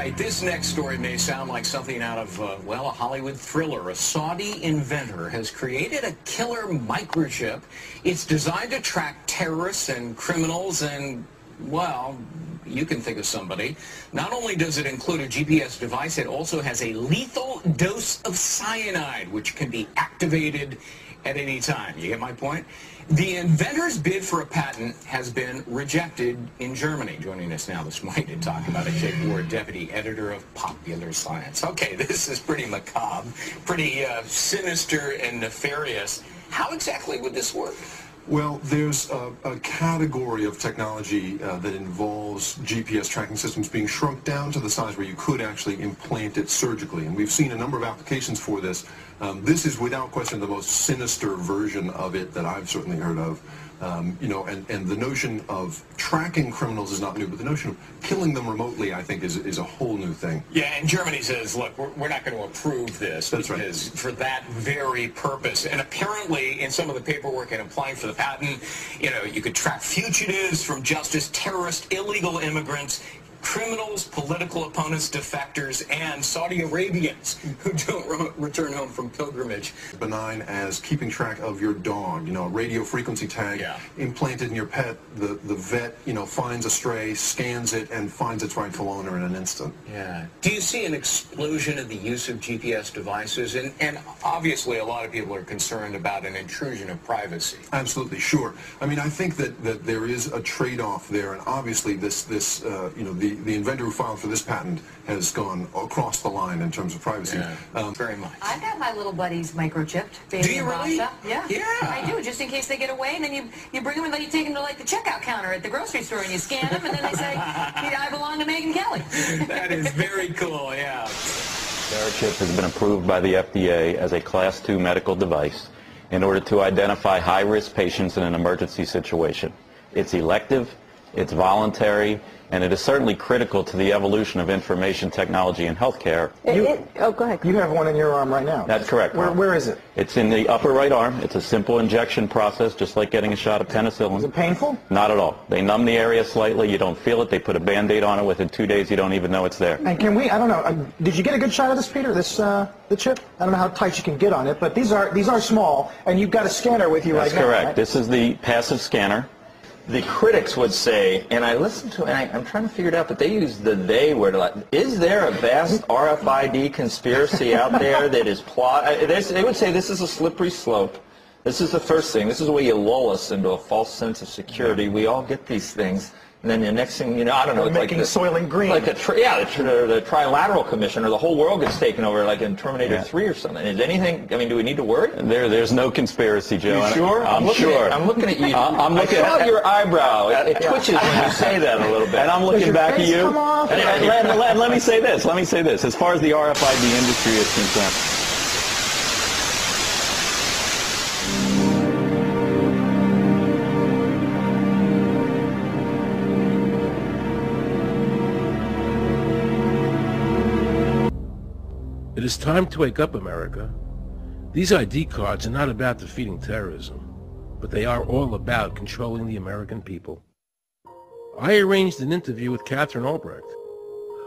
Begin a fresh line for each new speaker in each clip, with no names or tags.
right, this next story may sound like something out of, well, a Hollywood thriller. A Saudi inventor has created a killer microchip. It's designed to track terrorists and criminals and, well, you can think of somebody. Not only does it include a GPS device, it also has a lethal dose of cyanide, which can be activated at any time. You get my point? The inventor's bid for a patent has been rejected in Germany. Joining us now this morning to talk about it, Jake Ward, deputy editor of Popular Science. Okay, this is pretty macabre, pretty sinister and nefarious. How exactly would this work?
Well, there's a category of technology that involves GPS tracking systems being shrunk down to the size where you could actually implant it surgically. And we've seen a number of applications for this. This is without question the most sinister version of it that I've certainly heard of. You know, and the notion of tracking criminals is not new, but the notion of killing them remotely, I think, is a whole new thing.
Yeah, and Germany says, look, we're not going to approve this.
That's
because for that very purpose. And apparently, in some of the paperwork in applying for the patent, you know, you could track fugitives from justice, terrorists, illegal immigrants, criminals, political opponents, defectors, and Saudi Arabians who don't return home from pilgrimage.
Benign as keeping track of your dog, you know, a radio frequency tag implanted in your pet. The vet, you know, finds a stray, scans it, and finds its rightful owner in an instant.
Yeah. Do you see an explosion of the use of GPS devices? And obviously a lot of people are concerned about an intrusion of privacy.
Absolutely, sure. I mean, I think that there is a trade-off there, and obviously this you know, the inventor who filed for this patent has gone across the line in terms of privacy.
Yeah, very much.
I've got my little buddies microchipped.
Do you really?
Yeah.
Yeah.
I do, just in case they get away, and then you bring them and then you take them to like the checkout counter at the grocery store and you scan them and then they say, I belong to Megyn Kelly.
That is very cool, yeah.
Our chip has been approved by the FDA as a Class 2 medical device in order to identify high-risk patients in an emergency situation. It's elective, it's voluntary, and it is certainly critical to the evolution of information technology in healthcare.
Oh, go ahead.
You have one in your arm right now.
That's correct.
Where is it?
It's in the upper right arm. It's a simple injection process, just like getting a shot of penicillin.
Is it painful?
Not at all. They numb the area slightly. You don't feel it. They put a Band-Aid on it. Within 2 days, you don't even know it's there.
And can we, I don't know, did you get a good shot of this, Peter, the chip? I don't know how tight you can get on it, but these are small, and you've got a scanner with you right now.
That's correct.
Right?
This is the passive scanner.
The critics would say, and I listened to it, and I'm trying to figure it out, but they use the they word a lot. Is there a vast RFID conspiracy out there that is they would say this is a slippery slope. This is the first thing. This is the way you lull us into a false sense of security. We all get these things. And then the next thing you know, I don't know,
We're
it's
making
like
Soylent Green.
Like the Trilateral Commission, or the whole world gets taken over, like in Terminator 3 or something. Is anything? I mean, do we need to worry?
There's no conspiracy, Joe.
You sure?
I'm sure.
I'm looking at you.
I'm looking
at your eyebrow. It twitches when you say that a little bit.
And I'm looking back at you.
Come off?
And let me say this. Let me say this. As far as the RFID industry is concerned.
It is time to wake up, America. These ID cards are not about defeating terrorism, but they are all about controlling the American people. I arranged an interview with Catherine Albrecht,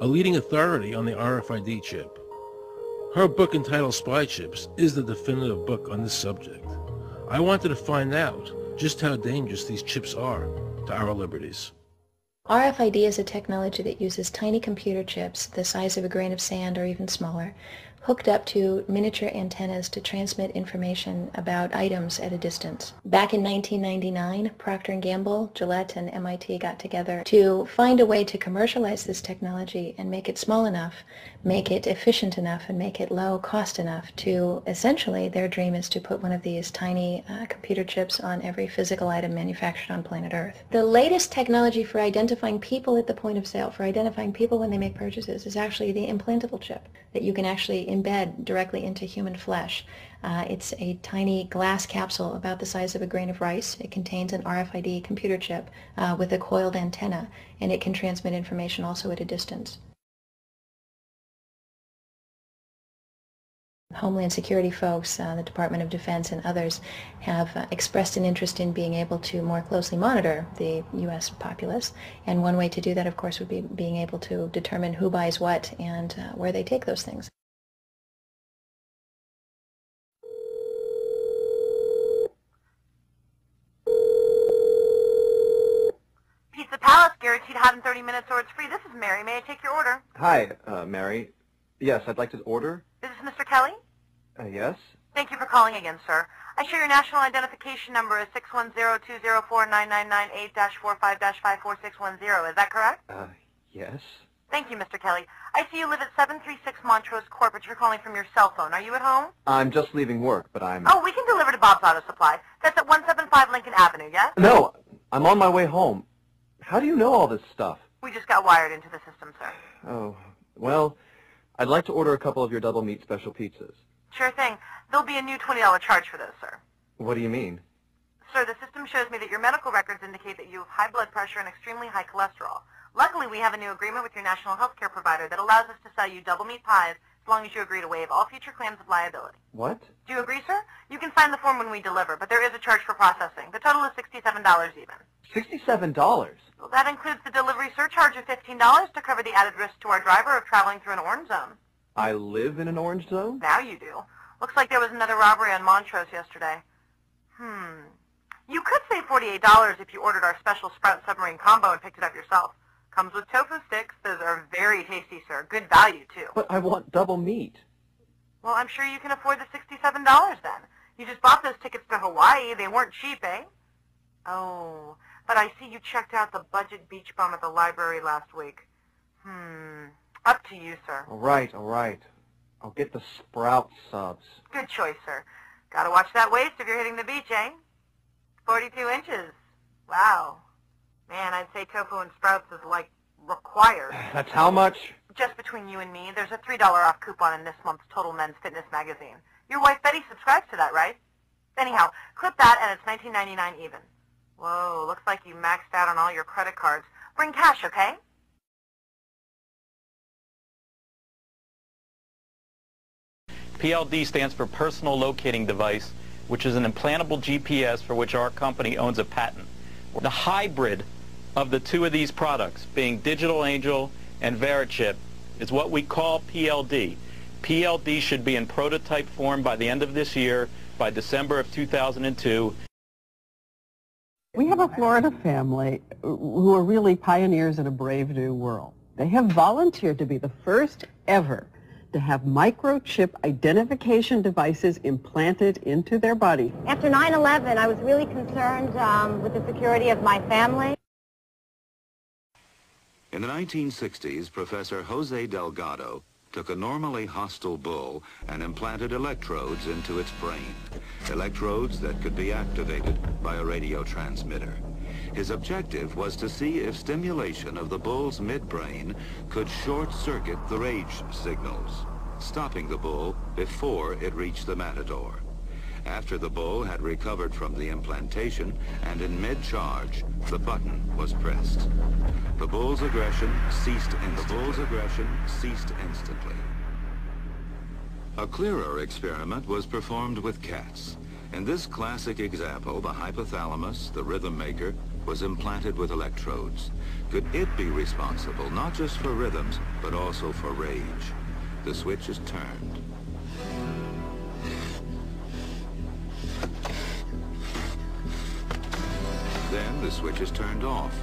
a leading authority on the RFID chip. Her book entitled Spy Chips is the definitive book on this subject. I wanted to find out just how dangerous these chips are to our liberties.
RFID is a technology that uses tiny computer chips the size of a grain of sand or even smaller, hooked up to miniature antennas to transmit information about items at a distance. Back in 1999, Procter & Gamble, Gillette, and MIT got together to find a way to commercialize this technology and make it small enough, make it efficient enough, and make it low cost enough to, essentially, their dream is to put one of these tiny computer chips on every physical item manufactured on planet Earth. The latest technology for identifying people at the point of sale, for identifying people when they make purchases, is actually the implantable chip that you can actually embed directly into human flesh. It's a tiny glass capsule about the size of a grain of rice. It contains an RFID computer chip with a coiled antenna, and it can transmit information also at a distance. Homeland Security folks, the Department of Defense and others have expressed an interest in being able to more closely monitor the U.S. populace. And one way to do that, of course, would be being able to determine who buys what and where they take those things.
Pizza Palace, guaranteed hot in 30 minutes or it's free. This is Mary. May I take your order?
Hi, Mary. Yes, I'd like to order.
Is this Mr. Kelly?
Yes?
Thank you for calling again, sir. I show your national identification number is 610-204-999-8-45-54610. Is that correct?
Yes.
Thank you, Mr. Kelly. I see you live at 736 Montrose Court, but you're calling from your cell phone. Are you at home?
I'm just leaving work, but I'm...
Oh, we can deliver to Bob's Auto Supply. That's at 175 Lincoln Avenue, yes?
No, I'm on my way home. How do you know all this stuff?
We just got wired into the system, sir.
Oh, well, I'd like to order a couple of your double meat special pizzas.
Sure thing. There'll be a new $20 charge for those, sir.
What do you mean?
Sir, the system shows me that your medical records indicate that you have high blood pressure and extremely high cholesterol. Luckily, we have a new agreement with your national health care provider that allows us to sell you double meat pies as long as you agree to waive all future claims of liability.
What?
Do you agree, sir? You can sign the form when we deliver, but there is a charge for processing. The total is $67 even.
$67?
Well, that includes the delivery surcharge of $15 to cover the added risk to our driver of traveling through an orange zone.
I live in an orange zone?
Now you do. Looks like there was another robbery on Montrose yesterday. You could save $48 if you ordered our special Sprout Submarine Combo and picked it up yourself. Comes with tofu sticks. Those are very tasty, sir. Good value, too.
But I want double meat.
Well, I'm sure you can afford the $67 then. You just bought those tickets to Hawaii. They weren't cheap, eh? Oh, but I see you checked out the budget beach bum at the library last week. Up to you, sir.
All right, all right. I'll get the Sprout subs.
Good choice, sir. Gotta watch that waist if you're hitting the beach, eh? 42 inches. Wow. Man, I'd say tofu and Sprouts is, like, required.
That's how much?
Just between you and me, there's a $3 off coupon in this month's Total Men's Fitness magazine. Your wife Betty subscribes to that, right? Anyhow, clip that and it's $19.99 even. Whoa, looks like you maxed out on all your credit cards. Bring cash, okay?
PLD stands for Personal Locating Device, which is an implantable GPS for which our company owns a patent. The hybrid of the two of these products, being Digital Angel and Verichip, is what we call PLD. PLD should be in prototype form by the end of this year, by December of 2002.
We have a Florida family who are really pioneers in a brave new world. They have volunteered to be the first ever to have microchip identification devices implanted into their body.
After 9/11, I was really concerned with the security of my family.
In the 1960s, Professor Jose Delgado took a normally hostile bull and implanted electrodes into its brain. Electrodes that could be activated by a radio transmitter. His objective was to see if stimulation of the bull's midbrain could short-circuit the rage signals, stopping the bull before it reached the matador. After the bull had recovered from the implantation and in mid-charge, the button was pressed. The bull's aggression ceased instantly. A clearer experiment was performed with cats. In this classic example, the hypothalamus, the rhythm maker, was implanted with electrodes. Could it be responsible not just for rhythms, but also for rage? The switch is turned. Then the switch is turned off.